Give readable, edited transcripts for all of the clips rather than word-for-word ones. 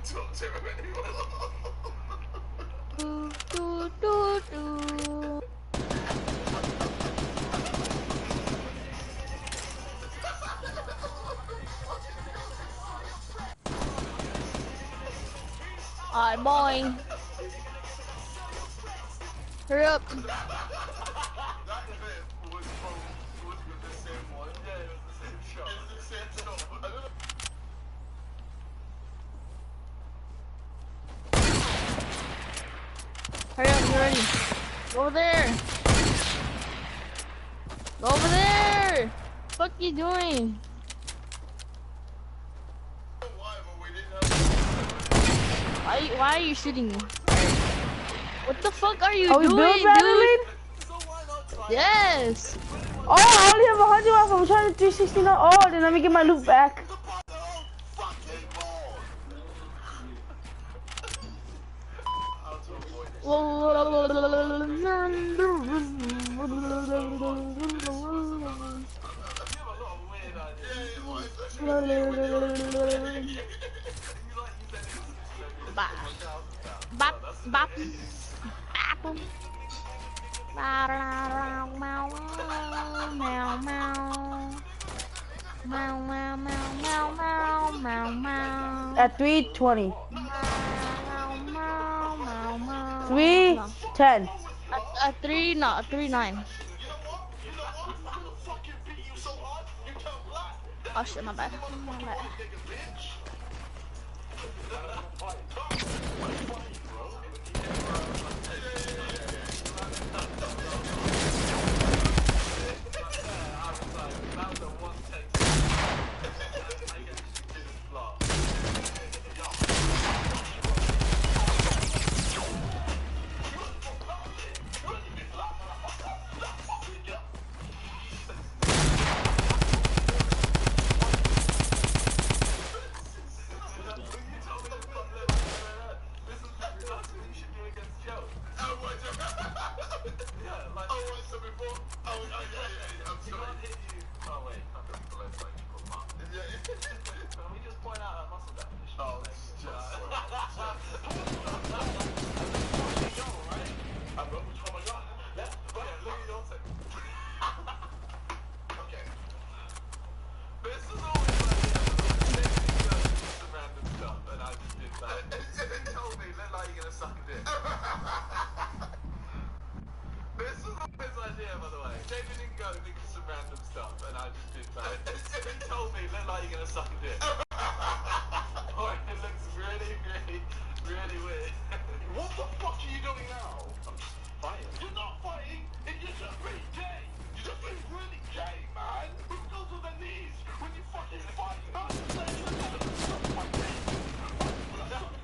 talk to him anymore. Alright, boy. Hurry up. That bit was with the same one. Yeah, it was the same shot. It was the same shot. I don't know. Hurry up, you ready? Go over there. Go over there. What you doing? Why are you shooting me? What the fuck are you doing, dude? Yes. Oh, I only have 100 off. I'm trying to 360 now. Oh, then let me get my loot back. Bop, bop, bop, bop. At 320. 310. At 3-9. Oh shit, my bad.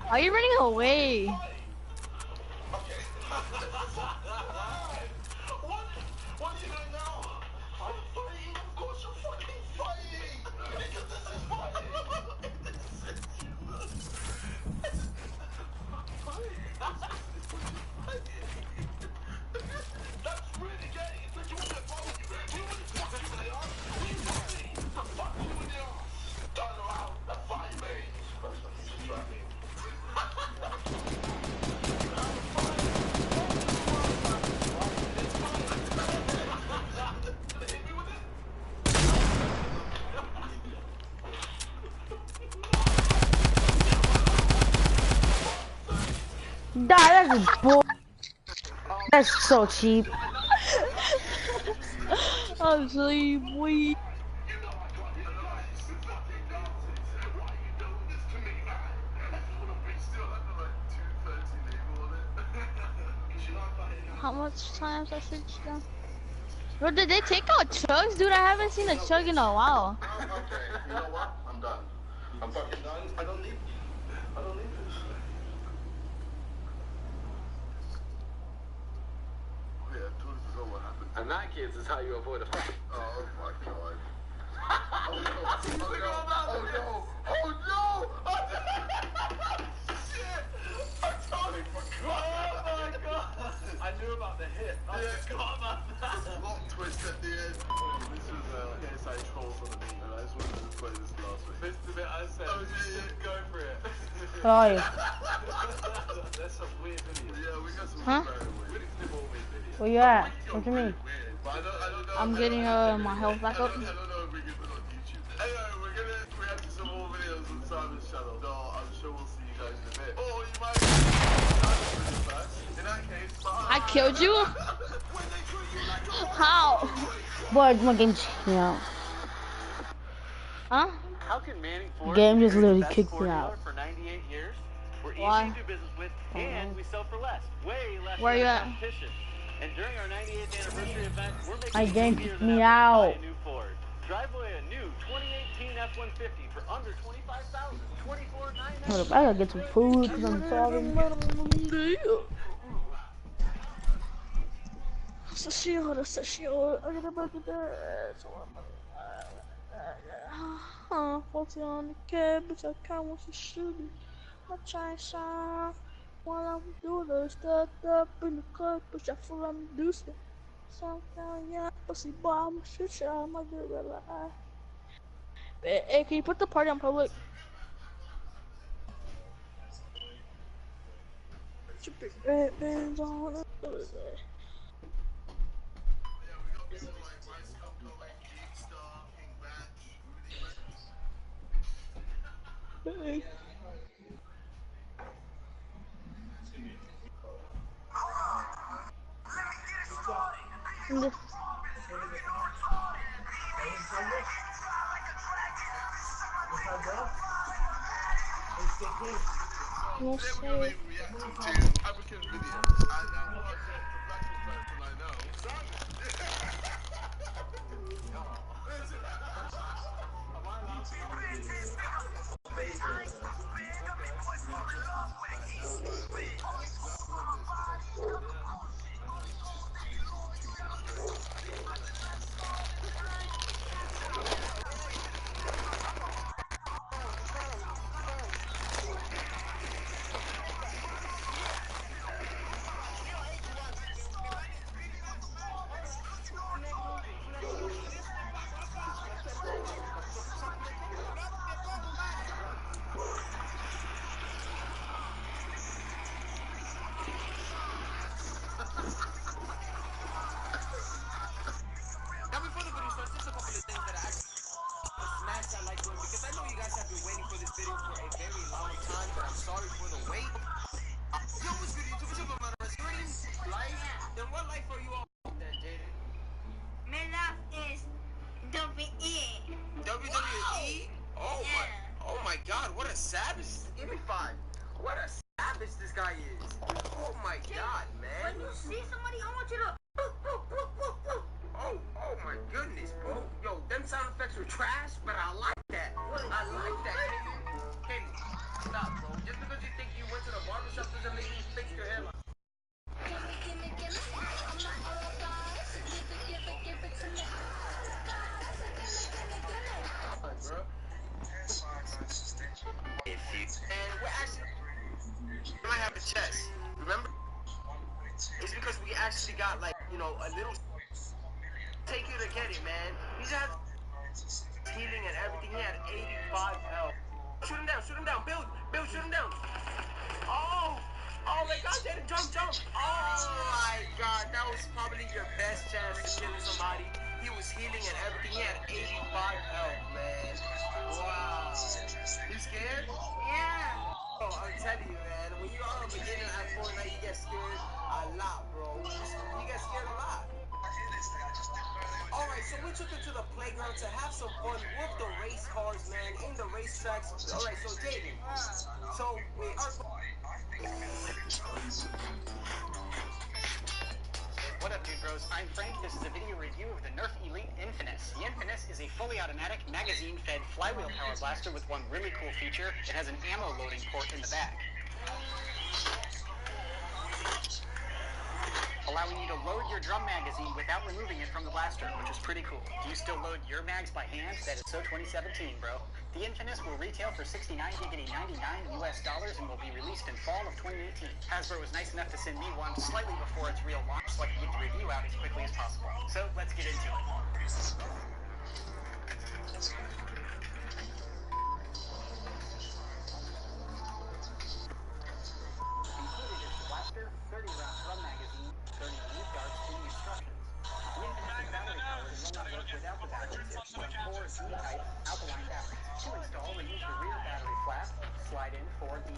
Are you running away? What are you doing now? I'm fighting. Of course you're fucking fighting. Because this is fighting. That's really gay. It's like you want to follow you. You want to fuck you in the arse. You fuck me. Fuck you in the arse. Turn around and fight me. That's bull. That's so cheap. I'm sleepy. How much times I should down? Bro, did they take out chugs? Dude, I haven't seen a chug in a while. Okay, you know what? I'm done. I'm fucking done. I don't need this. Oh yeah, told us all what happened. And that, kids, is how you avoid a fight. Oh my god. Oh no. Oh no! Shit! I totally forgot. Oh my god! I knew about the hit. I forgot about that. The long twist at the end. This was inside troll for the meet, and I just wanted to play this last week. This is the bit I said. Oh yeah. Go for it. Where are you? That's some weird video. Yeah, we got some Huh? very weird. Where you at? What you mean? But I don't know. I'm getting my health back up. I don't know if we can put it on YouTube. Anyway, we're gonna react to some more videos on Simon's channel. So I'm sure we'll see you guys in a bit. Or you might first. In that case, bye. I killed you? How? Boy, my game kicked me out. Huh? How can Manning Ford Game just be the literally best kicked Ford me dealer out. for 98 years? We're Why? easy to do business with, and we sell for less. Way less Where than you the at? competition. And during our 98th anniversary event, we're making My it game easier kicked than me ever to buy out. a new Ford. Drive away a new 2018 F-150 for under $25,000. Hold up, I gotta get some food because I'm starving. Forty on the cab, bitch, I can't want to shoot it. My chain shine while I'm doing the stuff up in the club, bitch, I full on the deuce. Sometimes, yeah, pussy boy, I'm a shit shot, I'm a good lie. Hey, can you put the party on public? Put your big red bands on. Hey. No Today we're say. going to be reacting to African videos, and what the blackest person I know, Simon. Now before the video starts, just a couple of things that I actually smash that like button because I know you guys have been waiting for this video for a very long time, but I'm sorry for the wait. Yo, what's good YouTube? What's up, my stream? Life? Then what life are you on then, Jaden? My love is WWE. WWE? Oh my god, what a savage. Give me 5. What a savage this guy is. Oh my god, man. When you see somebody, I want you to. Oh my goodness, bro. Yo, them sound effects were trash, but I like that. I like that, Katie. Stop, bro. Just because you think you went to the barbershop doesn't make you fix your hairline. Bro. And we're actually we might have a chest. Remember? It's because we actually got like, you know, a little take you to get it, man. He's had healing and everything. He had 85 health. Shoot him down, Bill, shoot him down. Oh my god, Jaden, jump. Oh my god, that was probably your best chance to kill somebody. He was healing and everything. He had 85 health, man. Wow. You scared? Yeah. Oh, I'm telling you, man, when you are a beginner at Fortnite, you get scared a lot, bro. You get scared a lot. Alright, so we took him to the playground to have some fun with the race cars, man, in the racetracks. Alright, so Jaden, so we are... What up, dude bros? I'm Frank. This is a video review of the Nerf Elite Infinus. The Infinus is a fully automatic, magazine-fed flywheel power blaster with one really cool feature. It has an ammo loading port in the back, allowing you to load your drum magazine without removing it from the blaster, which is pretty cool. Do you still load your mags by hand? That is so 2017, bro. The Infinus will retail for $69.99 US and will be released in fall of 2018. Hasbro was nice enough to send me one slightly before its real launch so I can get the review out as quickly as possible. So let's get into it. for the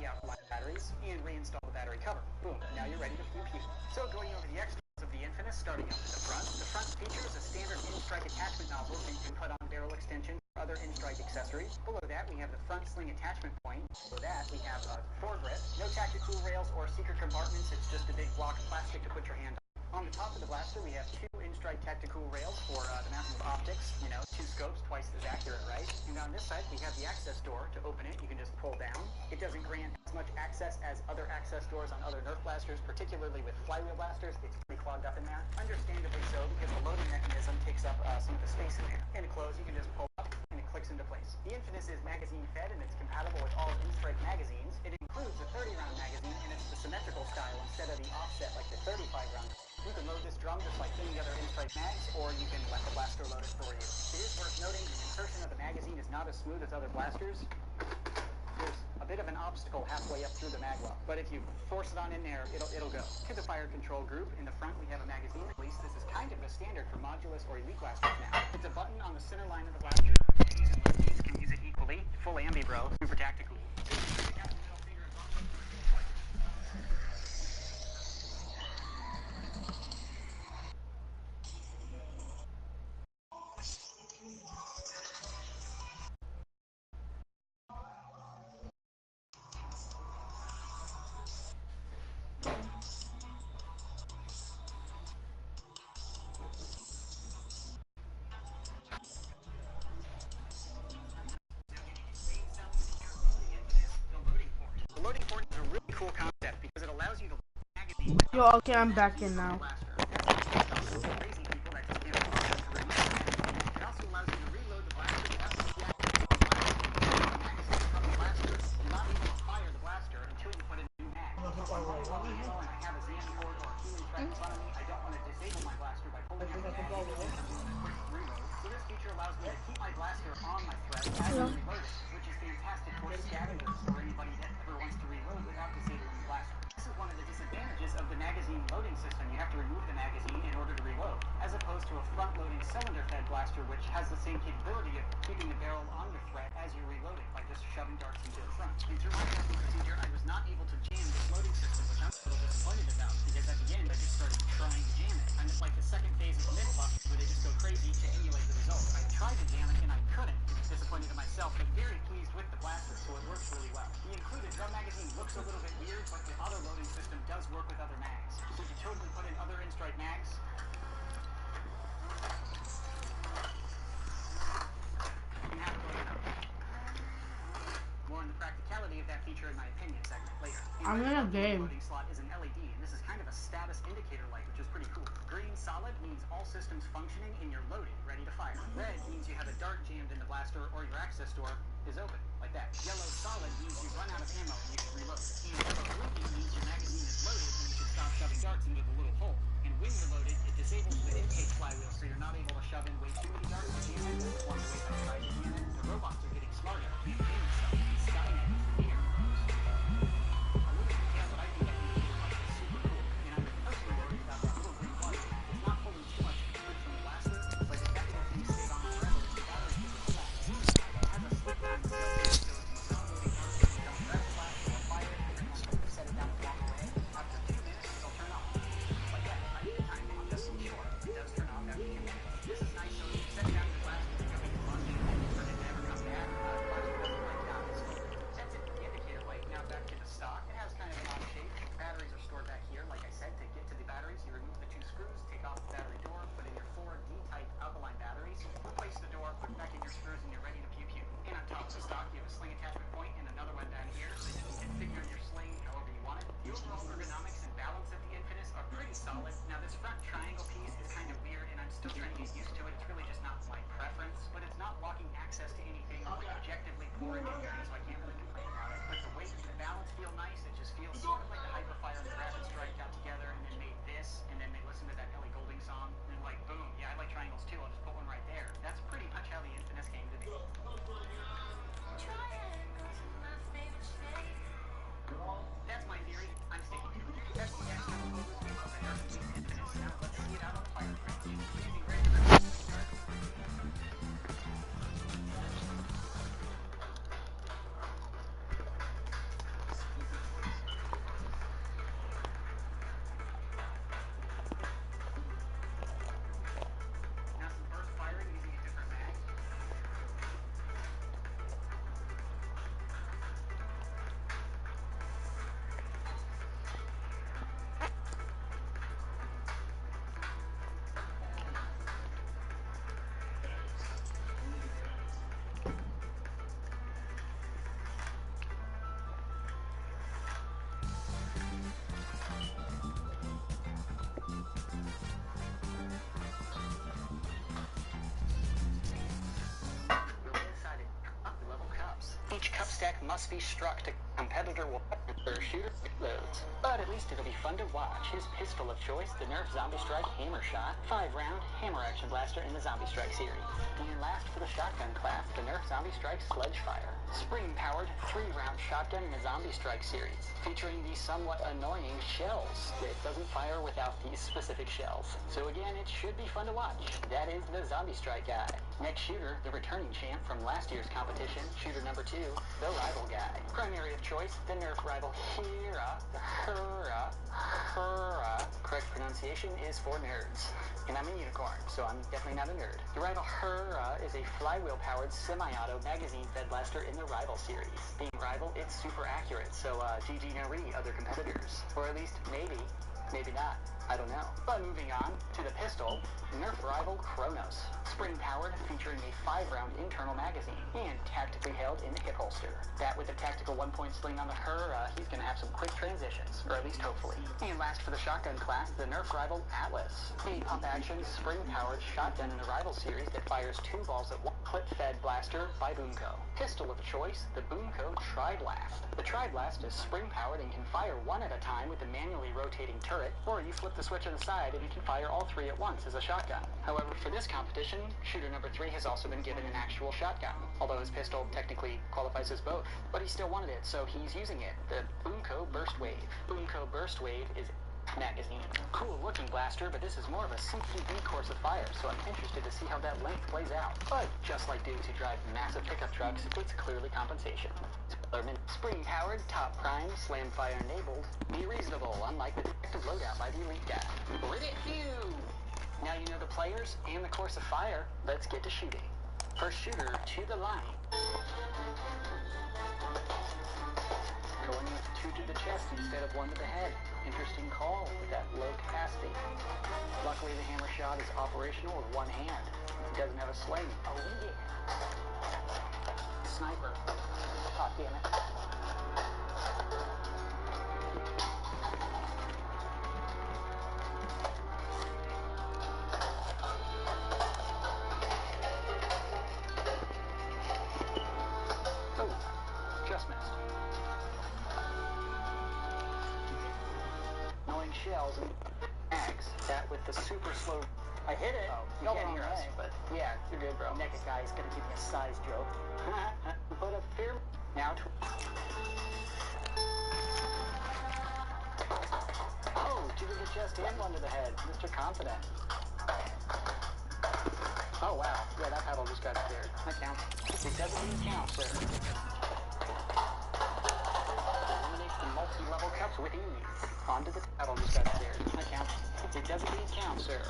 batteries and reinstall the battery cover. Boom, now you're ready to pew. So going over the extras of the Infinus, starting up at the front. The front features a standard in-strike attachment nozzle that you can put on barrel extensions or other in-strike accessories. Below that, we have the front sling attachment point. Below that, we have a foregrip. No tactical rails or secret compartments. It's just a big block of plastic to put your hand on. On the top of the blaster, we have 2 in-strike tactical rails for the mounting of optics. You know, 2 scopes, twice as accurate, right? And on this side, we have the access door. To open it, you can just pull down. It doesn't grant as much access as other access doors on other Nerf blasters, particularly with flywheel blasters. It's pretty clogged up in there. Understandably so, because the loading mechanism takes up some of the space in there. And to close, you can just pull up, and it clicks into place. The Infinus is magazine fed, and it's compatible with all in-strike magazines. It includes a 30-round magazine, and it's the symmetrical style instead of the offset like the 35-round. You can load this drum just like any other in-strike mags, or you can let the blaster load it for you. It is worth noting the insertion of the magazine is not as smooth as other blasters. There's a bit of an obstacle halfway up through the mag well, but if you force it on in there, it'll go. To the fire control group, in the front we have a magazine release. This is kind of a standard for modulus or elite blasters now. It's a button on the center line of the blaster. Ladies and lefties can use it equally. Full ambi, bro. Super tactical. The loading port is a really cool concept because it allows you to load the magazine without Yo, okay, I'm back in now. crazy people that just can't afford to remove it. It also allows you to reload the blaster without deactivating the magazine from the blaster. You're not able to fire the blaster until you put in a new mag. So if I'm running low on ammo and I have a Xan board or a healing threat in front of me, I don't want to disable my blaster by pulling out the mag and doing a quick reload. So this feature allows me to keep my blaster on my thread as I reload it, which is fantastic for scavengers or anybody that ever wants to reload without disabling the blaster. This is one of the disadvantages of the magazine loading system. You have to remove the magazine in order to reload, as opposed to a front-loading cylinder-fed blaster, which has the same capability of keeping the barrel on the thread as you reload it by just shoving darts into the front. And through my testing procedure, I was not able to jam this loading system, which I'm a little disappointed about, because at the end I just started trying to jam it. Kind of like the second phase of the Mythbuck, where they just go crazy to emulate the result. I tried to jam it and I couldn't. Disappointed in myself, but very pleased with the blaster, so it works really well. The included drum magazine looks a little bit weird, but the auto loading system does work with other mags. So you can totally put in other in-strike mags. You have to load it up. More on the practicality of that feature in my opinion segment later. I'm in a game. The loading slot is an LED, and this is kind of a status indicator light, which is pretty cool. Green solid means all systems functioning and you're loaded, ready to fire. Red means you have a dart jammed in the blaster or your access door is open, like that. Yellow solid means you've run out of ammo and you should reload. And yellow green means your magazine is loaded and you should stop shoving darts into the little hole. And when you're loaded, it disables the intake flywheel, so you're not able to shove in way too many darts to jam it. That's one of the ways I tried to jam it. The robots are getting smarter. Can't jam themselves. Skynet is here. A little detail that I think that indicator light is super cool. And I'm personally worried about that little green light. It's not pulling too much fluid from the blaster, but if that little thing stayed on forever, the battery could get flat. It has a sleep time associated, so if you stop loading darts and become red flat or Each cup stack must be struck to competitor will their shooter loads. But at least it'll be fun to watch. His pistol of choice, the Nerf Zombie Strike Hammer Shot, 5-round hammer action blaster in the Zombie Strike series. And last for the shotgun class, the Nerf Zombie Strike Sledge Fire, spring-powered 3-round shotgun in the Zombie Strike series, featuring these somewhat annoying shells. It doesn't fire without these specific shells. So again, it should be fun to watch. That is the Zombie Strike guy. Next shooter, the returning champ from last year's competition, shooter number 2, the Rival guy. Primary of choice, the Nerf Rival Hera, the Hera. Correct pronunciation is for nerds. And I'm a unicorn, so I'm definitely not a nerd. The Rival Hera is a flywheel-powered semi-auto magazine-fed blaster in the Rival series. Being Rival, it's super accurate, so GG no re other competitors. Or at least maybe not. I don't know. But moving on to the pistol, Nerf Rival Kronos. Spring-powered, featuring a 5-round internal magazine, and tactically held in the hip holster. That with a tactical 1-point sling on the Hera, he's gonna have some quick transitions, or at least hopefully. And last for the shotgun class, the Nerf Rival Atlas. A pump-action, spring-powered shotgun in the Rival series that fires 2 balls at one clip-fed blaster by Boomco. Pistol of choice, the Boomco Tri-Blast. The Tri-Blast is spring-powered and can fire 1 at a time with the manually rotating turret, or you flip the switch on the side and you can fire all 3 at once as a shotgun. However, for this competition, shooter number 3 has also been given an actual shotgun, although his pistol technically qualifies as both. But he still wanted it, so he's using it, the Boomco Burst Wave. Boomco Burst Wave is magazine. Cool looking blaster, but this is more of a CQB course of fire, so I'm interested to see how that length plays out. But just like dudes who drive massive pickup trucks, it's clearly compensation. Spring powered, top prime, slam fire enabled, be reasonable, unlike the defective loadout by the elite guy. Ribbit view! Now you know the players and the course of fire, let's get to shooting. First shooter to the line. Going with 2 to the chest instead of 1 to the head. Interesting call with that low capacity. Luckily the hammer shot is operational with 1 hand. It doesn't have a sling. Oh yeah. Sniper. Oh damn it. Oh, just missed. Annoying shells and mags. That with the super slow. I hit it. Oh, you can't hear us, but yeah, you're good, bro. Naked guy is gonna give me a size joke. But a fear. Now to. Oh, 2 to the chest and 1 to the head. Mr. Confident. Oh wow, yeah, that paddle just got scared. That counts. It doesn't even count, sir. Eliminates the multi-level cups with ease. Onto the paddle just got scared. That counts. It doesn't even count, sir.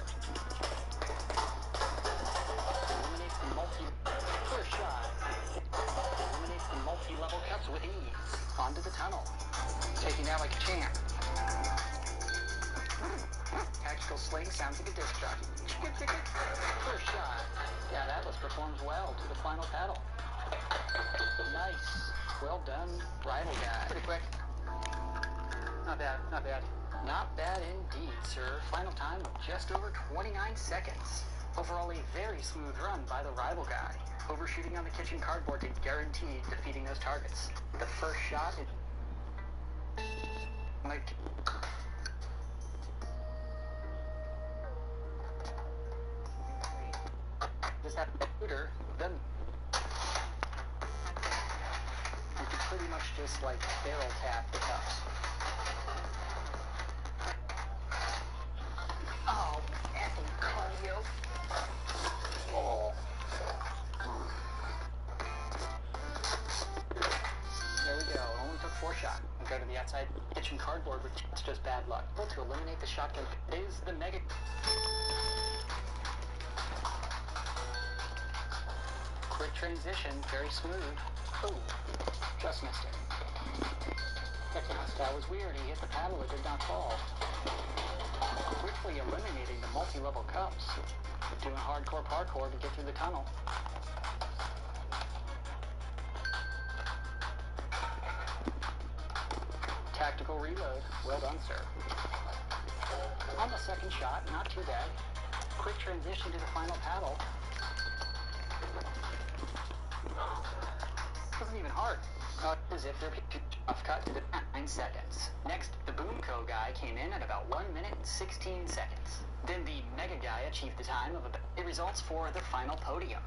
Eliminates the first shot. Eliminates the multi-level cups with ease. Onto the tunnel. Taking out like a champ. Tactical sling sounds like a disc jockey. First shot. Yeah, that was performed well to the final paddle. Nice. Well done, Rival guy. Pretty quick. Not bad, not bad. Not bad indeed, sir. Final time of just over 29 seconds. Overall, a very smooth run by the Rival guy. Overshooting on the kitchen cardboard to guarantee defeating those targets. The first shot is... like... Just have a shooter, then... you can pretty much just, like, barrel tap the cups. Oh, effing cardio. Oh. There we go. Only took 4 shots. We'll go to the outside kitchen cardboard, which is just bad luck. But to eliminate the shotgun is the mega... quick transition, very smooth. Oh, just missed it. That was weird. He hit the paddle, it did not fall. Quickly eliminating the multi-level cups. Doing hardcore parkour to get through the tunnel. Tactical reload. Well done, sir. On the second shot, not too bad. Quick transition to the final paddle. Wasn't even hard. As if they're off cut to 9 seconds. Next, the Boomco guy came in at about 1 minute and 16 seconds. Then the Mega guy achieved the time of about the results for the final podium.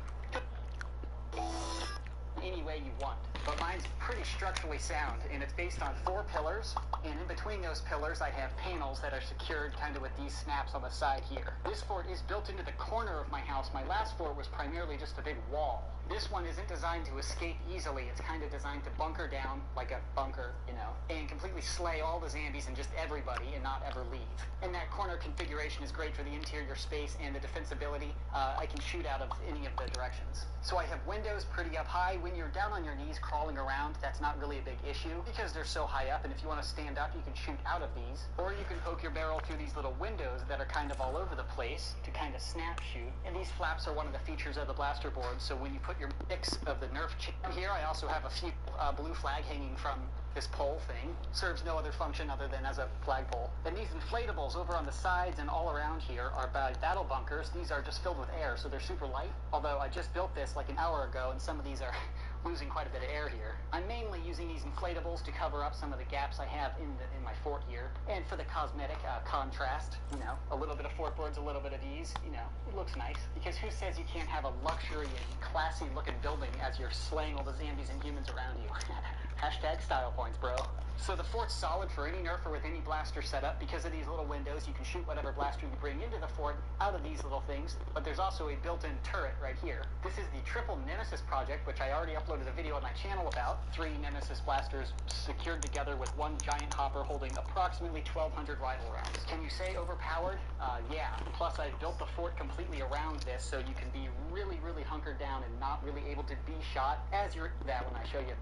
Any way you want. But mine's pretty structurally sound, and it's based on 4 pillars, and in between those pillars I have panels that are secured kind of with these snaps on the side here. This fort is built into the corner of my house. My last fort was primarily just a big wall. This one isn't designed to escape easily. It's kind of designed to bunker down like a bunker, you know, and completely slay all the zombies and just everybody and not ever leave. And that corner configuration is great for the interior space and the defensibility. I can shoot out of any of the directions. So I have windows pretty up high. When you're down on your knees crawling around, that's not really a big issue because they're so high up, and if you want to stand up, you can shoot out of these. Or you can poke your barrel through these little windows that are kind of all over the place to kind of snap shoot. And these flaps are one of the features of the blaster board, so when you put your mix of the Nerf chip here, I also have a few blue flag hanging from this pole thing. Serves no other function other than as a flagpole. And these inflatables over on the sides and all around here are battle bunkers. These are just filled with air, so they're super light. Although I just built this like an hour ago, and some of these are losing quite a bit of air here. I'm mainly using these inflatables to cover up some of the gaps I have in my fort here, and for the cosmetic contrast, you know, a little bit of fort boards, a little bit of these, you know, it looks nice. Because who says you can't have a luxury and classy looking building as you're slaying all the zombies and humans around you? Hashtag style points, bro. So the fort's solid for any nerfer with any blaster setup. Because of these little windows, you can shoot whatever blaster you bring into the fort out of these little things. But there's also a built-in turret right here. This is the Triple Nemesis project, which I already uploaded a video on my channel about. 3 Nemesis blasters secured together with one giant hopper holding approximately 1,200 rifle rounds. Can you say overpowered? Yeah. Plus, I built the fort completely around this, so you can be really, really hunkered down and not really able to be shot as you're that when I show you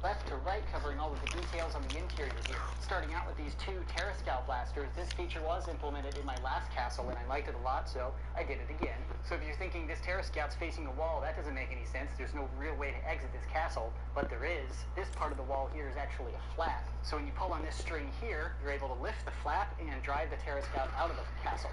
left to right, covering all of the details on the interior here. Starting out with these 2 Terra Scout blasters. This feature was implemented in my last castle, and I liked it a lot, so I did it again. So if you're thinking this Terra Scout's facing a wall, that doesn't make any sense. There's no real way to exit this castle, but there is. This part of the wall here is actually a flap. So when you pull on this string here, you're able to lift the flap and drive the Terra Scout out of the castle.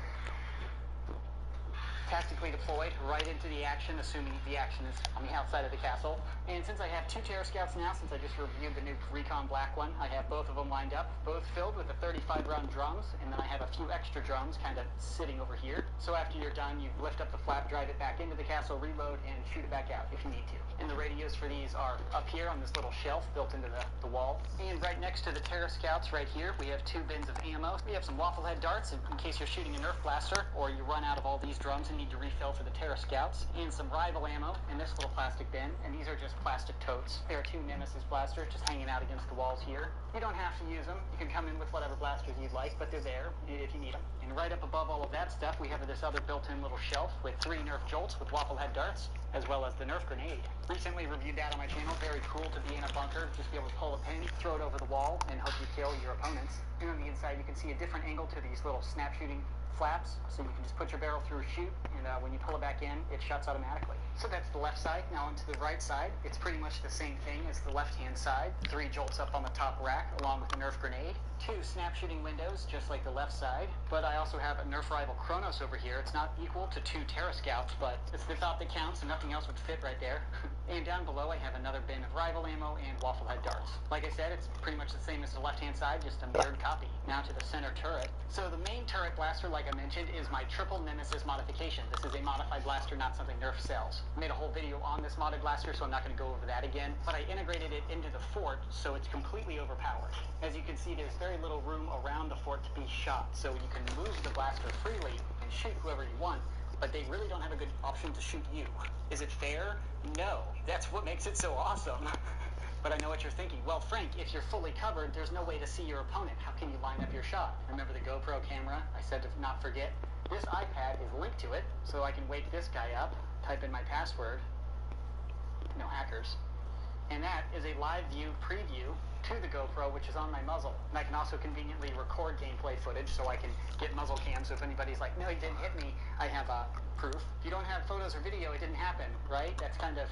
Tactically deployed right into the action, assuming the action is on the outside of the castle. And since I have 2 Terra Scouts now, since I just reviewed the new Recon Black one, I have both of them lined up, both filled with the 35-round drums, and then I have a few extra drums kind of sitting over here. So after you're done, you lift up the flap, drive it back into the castle, reload, and shoot it back out if you need to. And the radios for these are up here on this little shelf built into the wall. And right next to the Terra Scouts right here, we have 2 bins of ammo. We have some waffle head darts in case you're shooting a Nerf blaster, or you run out of all these drums and need to refill for the Terra Scouts, and some rival ammo in this little plastic bin, and these are just plastic totes. There are 2 Nemesis blasters just hanging out against the walls here. You don't have to use them. You can come in with whatever blasters you'd like, but they're there if you need them. And right up above all of that stuff, we have this other built-in little shelf with 3 Nerf jolts with waffle head darts, as well as the Nerf grenade. Recently reviewed that on my channel. Very cool to be in a bunker, just be able to pull a pin, throw it over the wall, and hope you kill your opponents. And on the inside, you can see a different angle to these little snap shooting flaps, so you can just put your barrel through a chute, and when you pull it back in, it shuts automatically. So that's the left side. Now onto the right side, it's pretty much the same thing as the left-hand side. 3 jolts up on the top rack, along with the Nerf grenade. 2 snap shooting windows, just like the left side. But I also have a Nerf rival Kronos over here. It's not equal to 2 Terra Scouts, but it's the thought that counts, and nothing else would fit right there. And down below, I have another bin of rival ammo and waffle head darts. Like I said, it's pretty much the same as the left-hand side, just a mirrored copy. Now to the center turret. So the main turret blaster, like I mentioned, is my Triple Nemesis modification. This is a modified blaster, not something Nerf sells. I made a whole video on this modded blaster, so I'm not going to go over that again. But I integrated it into the fort, so it's completely overpowered. As you can see, there's very little room around the fort to be shot, so you can move the blaster freely and shoot whoever you want, but they really don't have a good option to shoot you. Is it fair? No. That's what makes it so awesome. But I know what you're thinking. Well, Frank, if you're fully covered, there's no way to see your opponent. How can you line up your shot? Remember the GoPro camera? I said to not forget. This iPad is linked to it, so I can wake this guy up, type in my password. No hackers. And that is a live view preview to the GoPro, which is on my muzzle. And I can also conveniently record gameplay footage, so I can get muzzle cam, so if anybody's like, no, he didn't hit me, I have proof. If you don't have photos or video, it didn't happen, right? That's kind of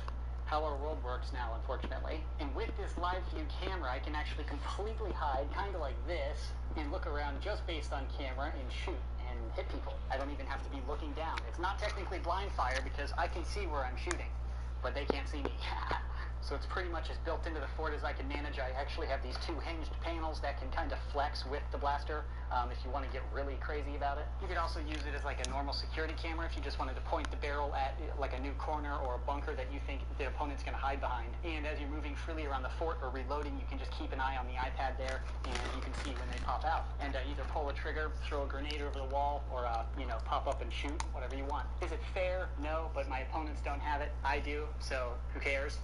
how our world works now, unfortunately. And with this live view camera, I can actually completely hide, kind of like this, and look around just based on camera and shoot and hit people. I don't even have to be looking down. It's not technically blind fire because I can see where I'm shooting, but they can't see me. So it's pretty much as built into the fort as I can manage. I actually have these two hinged panels that can kind of flex with the blaster if you want to get really crazy about it. You could also use it as like a normal security camera if you just wanted to point the barrel at like a new corner or a bunker that you think the opponent's going to hide behind. And as you're moving freely around the fort or reloading, you can just keep an eye on the iPad there, and you can see when they pop out. And either pull a trigger, throw a grenade over the wall, or pop up and shoot, whatever you want. Is it fair? No, but my opponents don't have it. I do, so who cares?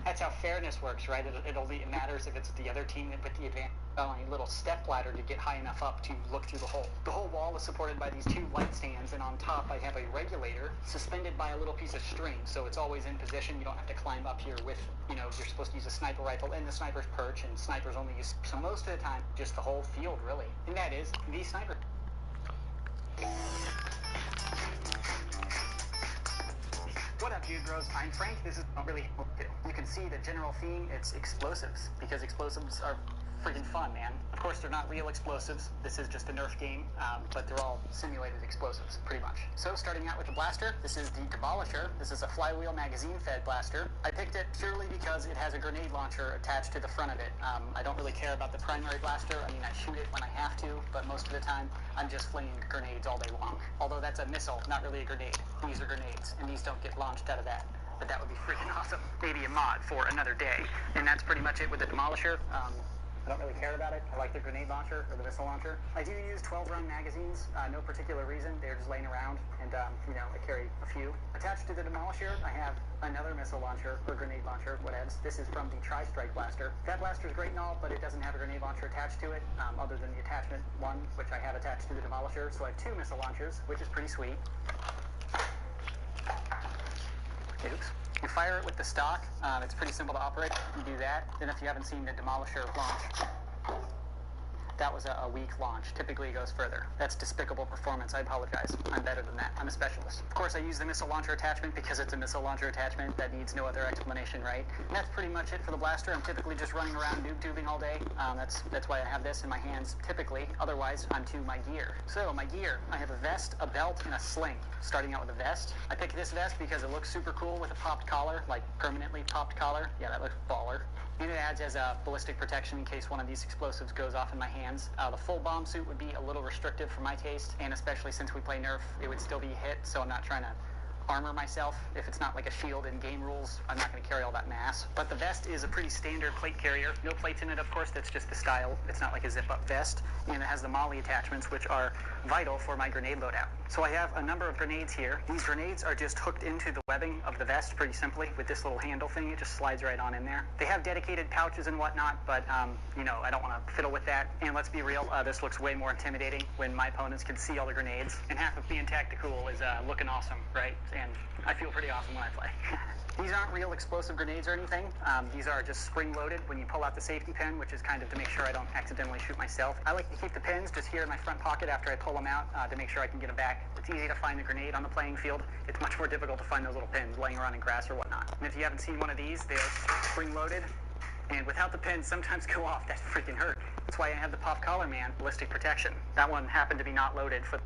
That's how fairness works, right? It only matters if it's the other team that put the advantage on a little step ladder to get high enough up to look through the hole. The whole wall is supported by these two light stands, and on top I have a regulator suspended by a little piece of string, so it's always in position. You don't have to climb up here with, you're supposed to use a sniper rifle in the sniper's perch, and snipers only use, so most of the time, just the whole field, really. And that is the sniper. What up, dude bros? I'm Frank. This is really cool. You can see the general theme, it's explosives, because explosives are freaking fun, man. Of course, they're not real explosives. This is just a Nerf game, but they're all simulated explosives, pretty much. So, starting out with the blaster, this is the Demolisher. This is a flywheel magazine-fed blaster. I picked it purely because it has a grenade launcher attached to the front of it. I don't really care about the primary blaster. I mean, I shoot it when I have to, but most of the time, I'm just flinging grenades all day long. Although that's a missile, not really a grenade. These are grenades, and these don't get launched out of that. But that would be freaking awesome. Maybe a mod for another day. And that's pretty much it with the Demolisher. I don't really care about it. I like the grenade launcher or the missile launcher. I do use 12-round magazines, no particular reason. They're just laying around, and I carry a few. Attached to the Demolisher, I have another missile launcher or grenade launcher, whatevs. This is from the Tri-Strike blaster. That blaster is great and all, but it doesn't have a grenade launcher attached to it, other than the attachment one, which I have attached to the Demolisher. So I have two missile launchers, which is pretty sweet. Oops. You fire it with the stock. It's pretty simple to operate. You do that. Then if you haven't seen the Demolisher launch, that was a weak launch. Typically it goes further. That's despicable performance. I apologize. I'm better than that. I'm a specialist. Of course, I use the missile launcher attachment because it's a missile launcher attachment. That needs no other explanation, right? And that's pretty much it for the blaster. I'm typically just running around noob tubing all day. That's why I have this in my hands typically. Otherwise, I'm to my gear. So, my gear. I have a vest, a belt, and a sling. Starting out with a vest. I picked this vest because it looks super cool with a popped collar, like permanently popped collar. Yeah, that looks baller. And it adds as a ballistic protection in case one of these explosives goes off in my hands. The full bomb suit would be a little restrictive for my taste, and especially since we play Nerf, it would still be hit, so I'm not trying to armor myself. If it's not like a shield in game rules, I'm not going to carry all that mass. But the vest is a pretty standard plate carrier. No plates in it, of course. That's just the style. It's not like a zip-up vest. And it has the molly attachments, which are vital for my grenade loadout. So I have a number of grenades here. These grenades are just hooked into the webbing of the vest pretty simply with this little handle thing. It just slides right on in there. They have dedicated pouches and whatnot, but, I don't want to fiddle with that. And let's be real, this looks way more intimidating when my opponents can see all the grenades. And half of being tactical is looking awesome, right? And I feel pretty awesome when I play. These aren't real explosive grenades or anything. These are just spring-loaded when you pull out the safety pin, which is kind of to make sure I don't accidentally shoot myself. I like to keep the pins just here in my front pocket after I pull them out to make sure I can get them back. It's easy to find the grenade on the playing field. It's much more difficult to find those little pins laying around in grass or whatnot. And if you haven't seen one of these, they're spring-loaded. And without the pins, sometimes go off. That freaking hurt. That's why I have the pop collar, man. Ballistic protection. That one happened to be not loaded for...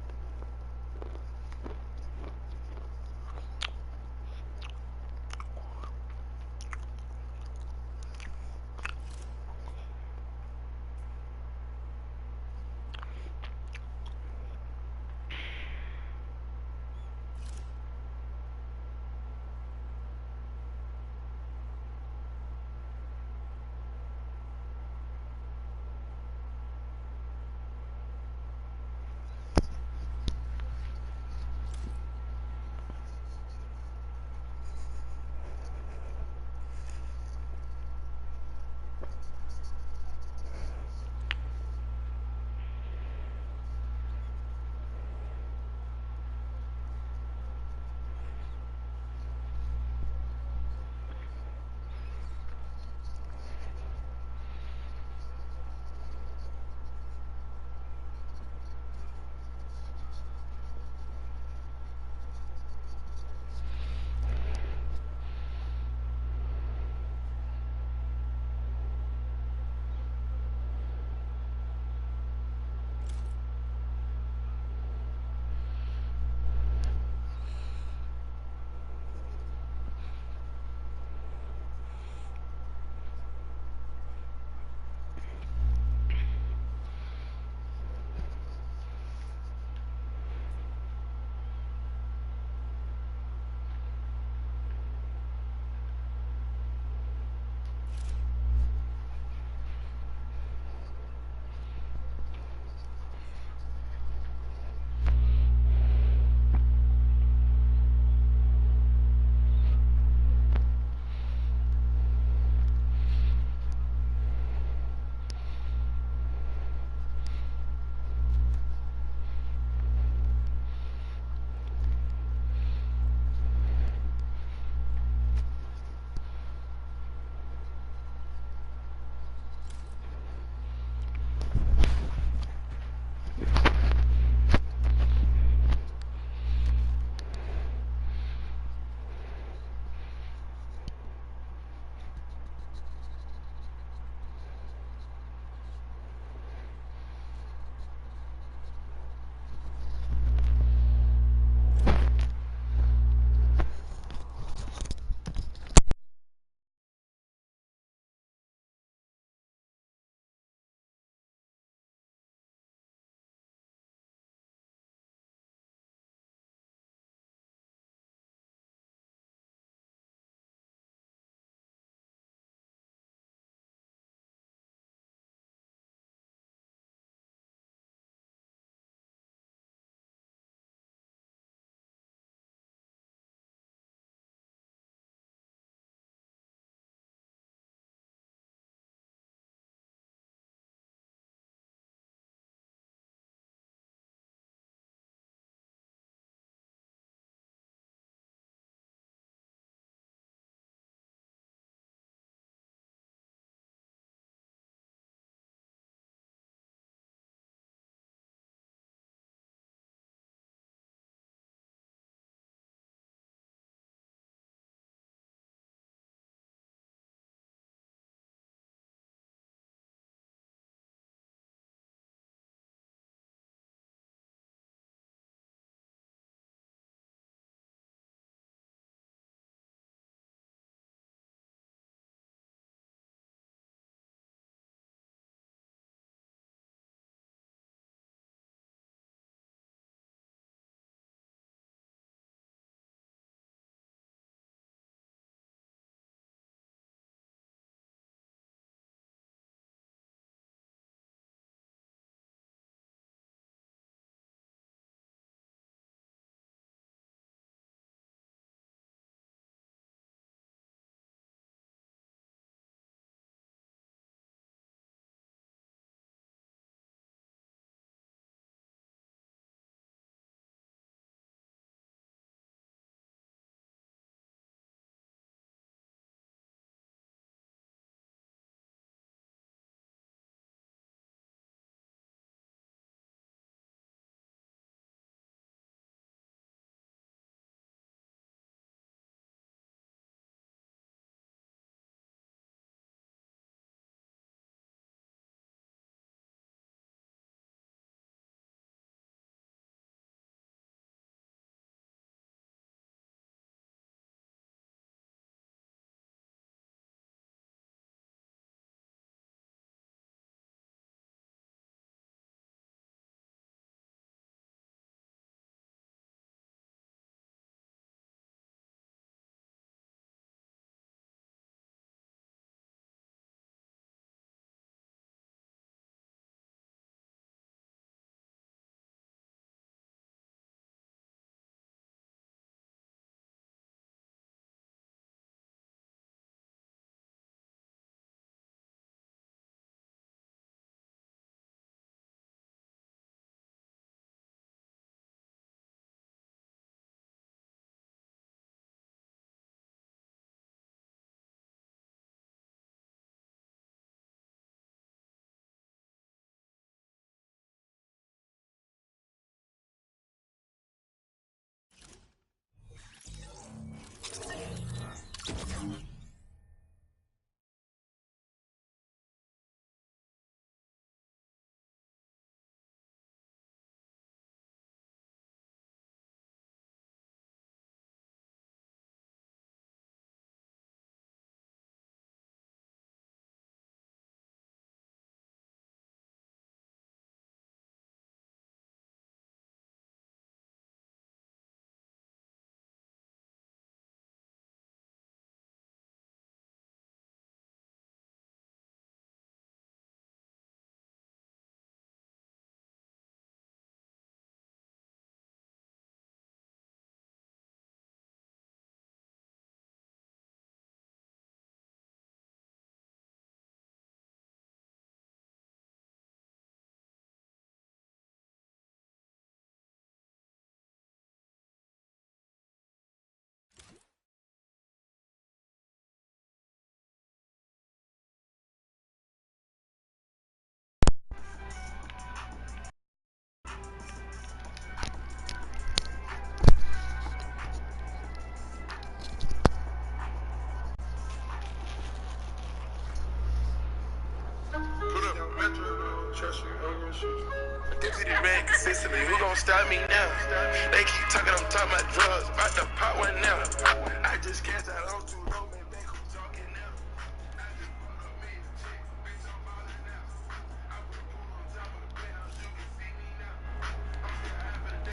Dipsy the red consistently. Who gon' stop me now? They keep talking, I'm talking about drugs. About to pop one now. I just can't.